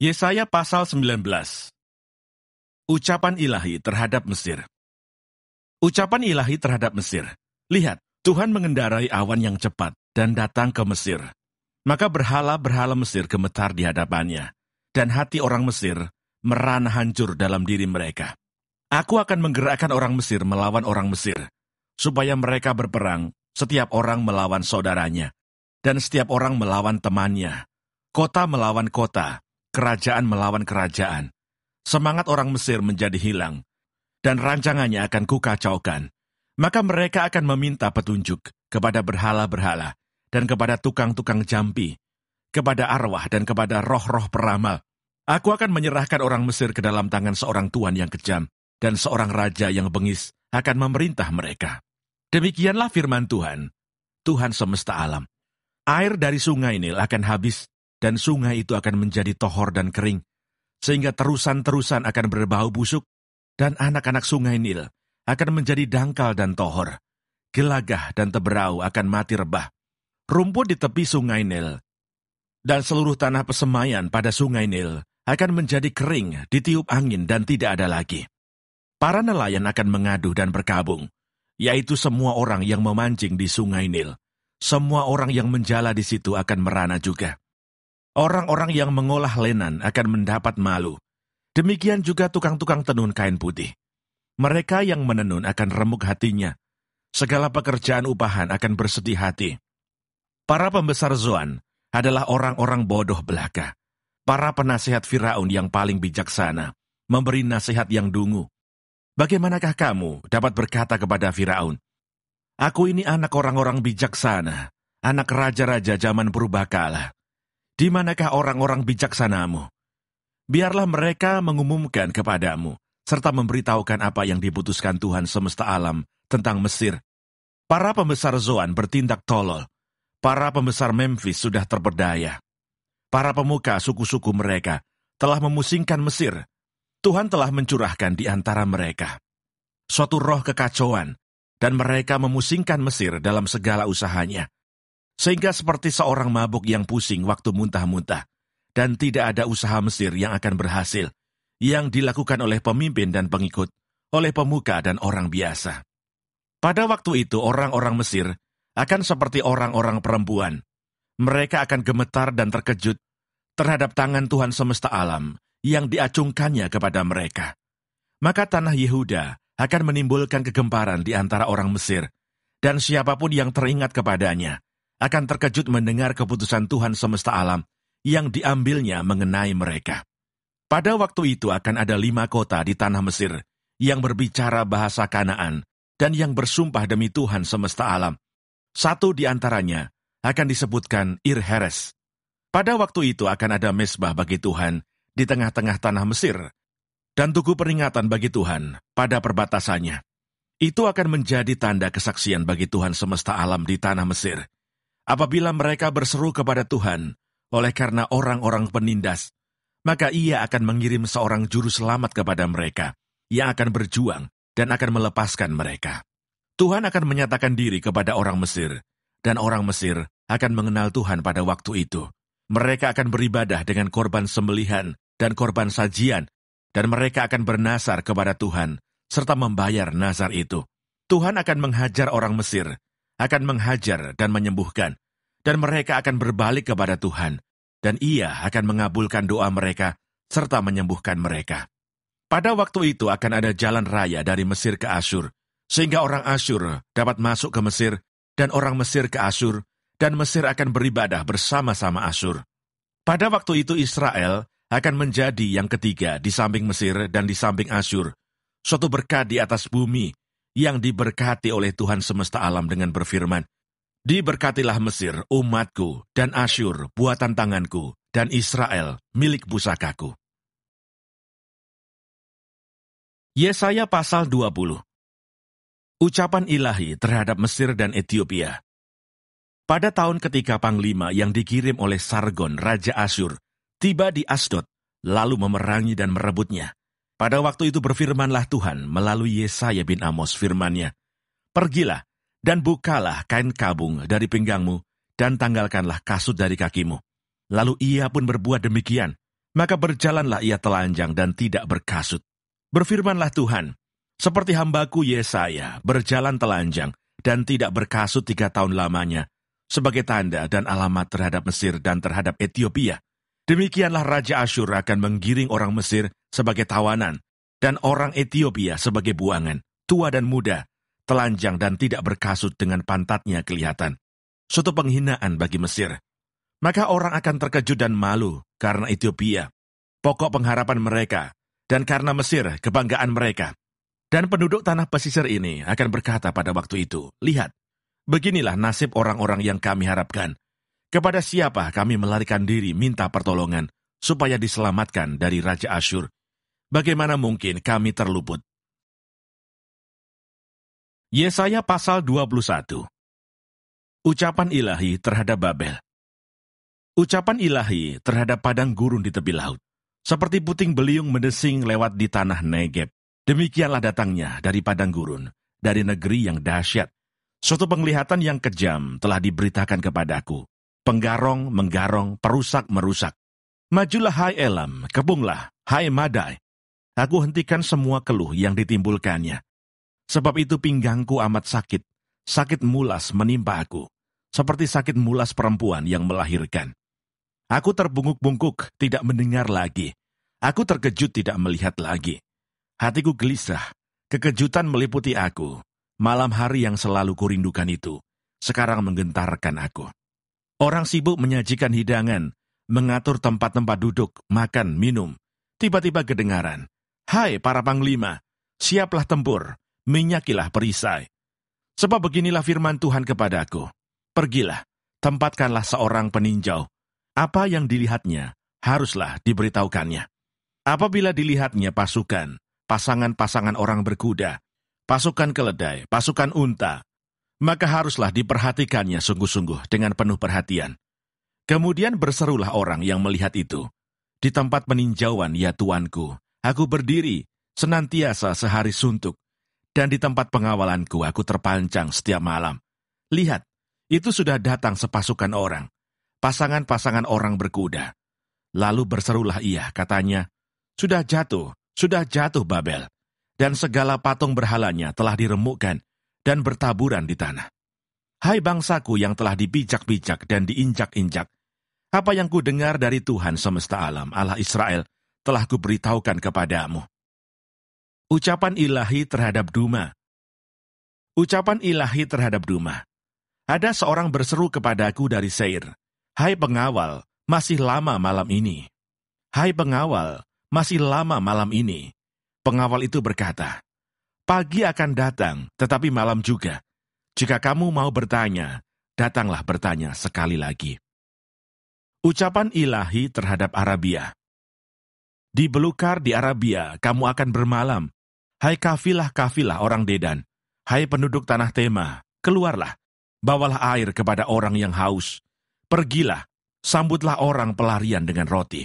Yesaya pasal 19. Ucapan ilahi terhadap Mesir. Ucapan ilahi terhadap Mesir. Lihat, Tuhan mengendarai awan yang cepat dan datang ke Mesir. Maka berhala-berhala Mesir gemetar di hadapannya, dan hati orang Mesir merana hancur dalam diri mereka. Aku akan menggerakkan orang Mesir melawan orang Mesir, supaya mereka berperang, setiap orang melawan saudaranya, dan setiap orang melawan temannya, kota melawan kota, kerajaan melawan kerajaan. Semangat orang Mesir menjadi hilang, dan rancangannya akan kukacaukan. Maka mereka akan meminta petunjuk kepada berhala-berhala, dan kepada tukang-tukang jampi, kepada arwah dan kepada roh-roh peramal. Aku akan menyerahkan orang Mesir ke dalam tangan seorang tuan yang kejam, dan seorang raja yang bengis akan memerintah mereka. Demikianlah firman Tuhan, Tuhan semesta alam. Air dari sungai Nil akan habis, dan sungai itu akan menjadi tohor dan kering, sehingga terusan-terusan akan berbau busuk, dan anak-anak sungai Nil akan menjadi dangkal dan tohor. Gelagah dan teberau akan mati rebah. Rumput di tepi sungai Nil dan seluruh tanah persemaian pada sungai Nil akan menjadi kering, ditiup angin dan tidak ada lagi. Para nelayan akan mengadu dan berkabung, yaitu semua orang yang memancing di sungai Nil. Semua orang yang menjala di situ akan merana juga. Orang-orang yang mengolah lenan akan mendapat malu. Demikian juga tukang-tukang tenun kain putih. Mereka yang menenun akan remuk hatinya. Segala pekerjaan upahan akan bersedih hati. Para pembesar Zoan adalah orang-orang bodoh belaka. Para penasihat Firaun yang paling bijaksana memberi nasihat yang dungu. Bagaimanakah kamu dapat berkata kepada Firaun, "Aku ini anak orang-orang bijaksana, anak raja-raja zaman purbakala. Di manakah orang-orang bijaksanamu? Biarlah mereka mengumumkan kepadamu, serta memberitahukan apa yang diputuskan Tuhan semesta alam tentang Mesir." Para pembesar Zoan bertindak tolol. Para pembesar Memphis sudah terpedaya. Para pemuka suku-suku mereka telah memusingkan Mesir. Tuhan telah mencurahkan di antara mereka suatu roh kekacauan, dan mereka memusingkan Mesir dalam segala usahanya. Sehingga seperti seorang mabuk yang pusing waktu muntah-muntah, dan tidak ada usaha Mesir yang akan berhasil, yang dilakukan oleh pemimpin dan pengikut, oleh pemuka dan orang biasa. Pada waktu itu orang-orang Mesir akan seperti orang-orang perempuan. Mereka akan gemetar dan terkejut terhadap tangan Tuhan semesta alam yang diacungkannya kepada mereka. Maka tanah Yehuda akan menimbulkan kegemparan di antara orang Mesir, dan siapapun yang teringat kepadanya akan terkejut mendengar keputusan Tuhan semesta alam yang diambilnya mengenai mereka. Pada waktu itu akan ada 5 kota di tanah Mesir yang berbicara bahasa Kanaan dan yang bersumpah demi Tuhan semesta alam. Satu di antaranya akan disebutkan Ir-Heres. Pada waktu itu akan ada mezbah bagi Tuhan di tengah-tengah tanah Mesir, dan tugu peringatan bagi Tuhan pada perbatasannya. Itu akan menjadi tanda kesaksian bagi Tuhan semesta alam di tanah Mesir. Apabila mereka berseru kepada Tuhan, oleh karena orang-orang penindas, maka Ia akan mengirim seorang juru selamat kepada mereka, yang akan berjuang dan akan melepaskan mereka. Tuhan akan menyatakan diri kepada orang Mesir, dan orang Mesir akan mengenal Tuhan pada waktu itu. Mereka akan beribadah dengan korban sembelihan dan korban sajian, dan mereka akan bernazar kepada Tuhan, serta membayar nazar itu. Tuhan akan menghajar orang Mesir, akan menghajar dan menyembuhkan, dan mereka akan berbalik kepada Tuhan, dan Ia akan mengabulkan doa mereka, serta menyembuhkan mereka. Pada waktu itu akan ada jalan raya dari Mesir ke Asyur, sehingga orang Asyur dapat masuk ke Mesir, dan orang Mesir ke Asyur, dan Mesir akan beribadah bersama-sama Asyur. Pada waktu itu Israel akan menjadi yang ketiga di samping Mesir dan di samping Asyur, suatu berkat di atas bumi yang diberkati oleh Tuhan semesta alam dengan berfirman, "Diberkatilah Mesir, umatku, dan Asyur, buatan tanganku, dan Israel, milik pusakaku." Yesaya pasal 20. Ucapan ilahi terhadap Mesir dan Etiopia. Pada tahun ketika panglima yang dikirim oleh Sargon, Raja Asyur, tiba di Asdod, lalu memerangi dan merebutnya. Pada waktu itu berfirmanlah Tuhan melalui Yesaya bin Amos firman-Nya, "Pergilah dan bukalah kain kabung dari pinggangmu, dan tanggalkanlah kasut dari kakimu." Lalu ia pun berbuat demikian. Maka berjalanlah ia telanjang dan tidak berkasut. Berfirmanlah Tuhan, seperti hambaku Yesaya berjalan telanjang dan tidak berkasut 3 tahun lamanya, sebagai tanda dan alamat terhadap Mesir dan terhadap Etiopia. Demikianlah Raja Asyur akan menggiring orang Mesir sebagai tawanan, dan orang Etiopia sebagai buangan, tua dan muda, telanjang dan tidak berkasut dengan pantatnya kelihatan. Suatu penghinaan bagi Mesir. Maka orang akan terkejut dan malu karena Etiopia, pokok pengharapan mereka, dan karena Mesir, kebanggaan mereka. Dan penduduk tanah pesisir ini akan berkata pada waktu itu, lihat, beginilah nasib orang-orang yang kami harapkan. Kepada siapa kami melarikan diri minta pertolongan, supaya diselamatkan dari Raja Asyur? Bagaimana mungkin kami terluput? Yesaya pasal 21. Ucapan ilahi terhadap Babel. Ucapan ilahi terhadap padang gurun di tepi laut. Seperti puting beliung mendesing lewat di tanah Negeb. Demikianlah datangnya dari padang gurun, dari negeri yang dahsyat. Suatu penglihatan yang kejam telah diberitakan kepadaku. Penggarong, menggarong, perusak, merusak. Majulah hai Elam, kepunglah, hai Madai. Aku hentikan semua keluh yang ditimbulkannya. Sebab itu pinggangku amat sakit, sakit mulas menimpa aku, seperti sakit mulas perempuan yang melahirkan. Aku terbungkuk-bungkuk, tidak mendengar lagi. Aku terkejut, tidak melihat lagi. Hatiku gelisah, kekejutan meliputi aku. Malam hari yang selalu kurindukan itu, sekarang menggentarkan aku. Orang sibuk menyajikan hidangan, mengatur tempat-tempat duduk, makan, minum. Tiba-tiba kedengaran, hai para panglima, siaplah tempur, minyakilah perisai. Sebab beginilah firman Tuhan kepadaku, pergilah, tempatkanlah seorang peninjau. Apa yang dilihatnya, haruslah diberitahukannya. Apabila dilihatnya pasukan, pasangan-pasangan orang berkuda, pasukan keledai, pasukan unta, maka haruslah diperhatikannya sungguh-sungguh dengan penuh perhatian. Kemudian berserulah orang yang melihat itu. Di tempat peninjauan, ya Tuanku, aku berdiri, senantiasa sehari suntuk, dan di tempat pengawalanku aku terpancang setiap malam. Lihat, itu sudah datang sepasukan orang, pasangan-pasangan orang berkuda. Lalu berserulah ia, katanya, sudah jatuh Babel, dan segala patung berhalanya telah diremukkan dan bertaburan di tanah. Hai bangsaku yang telah dipijak-pijak dan diinjak-injak, apa yang ku dengar dari Tuhan semesta alam, Allah Israel, telah kuberitahukan kepadamu. Ucapan ilahi terhadap Duma. Ucapan ilahi terhadap Duma. Ada seorang berseru kepadaku dari Seir, hai pengawal, masih lama malam ini. Hai pengawal, masih lama malam ini. Pengawal itu berkata, pagi akan datang, tetapi malam juga. Jika kamu mau bertanya, datanglah bertanya sekali lagi. Ucapan ilahi terhadap Arabia. Di belukar di Arabia, kamu akan bermalam. Hai kafilah-kafilah orang Dedan. Hai penduduk tanah Tema, keluarlah. Bawalah air kepada orang yang haus. Pergilah, sambutlah orang pelarian dengan roti.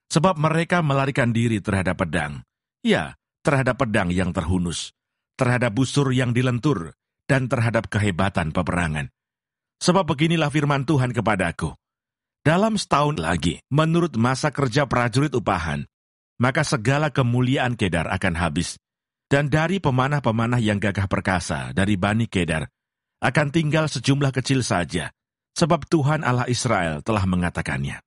Sebab mereka melarikan diri terhadap pedang. Ya, terhadap pedang yang terhunus. Terhadap busur yang dilentur. Dan terhadap kehebatan peperangan. Sebab beginilah firman Tuhan kepadaku. Dalam setahun lagi, menurut masa kerja prajurit upahan, maka segala kemuliaan Kedar akan habis. Dan dari pemanah-pemanah yang gagah perkasa dari Bani Kedar, akan tinggal sejumlah kecil saja, sebab Tuhan Allah Israel telah mengatakannya.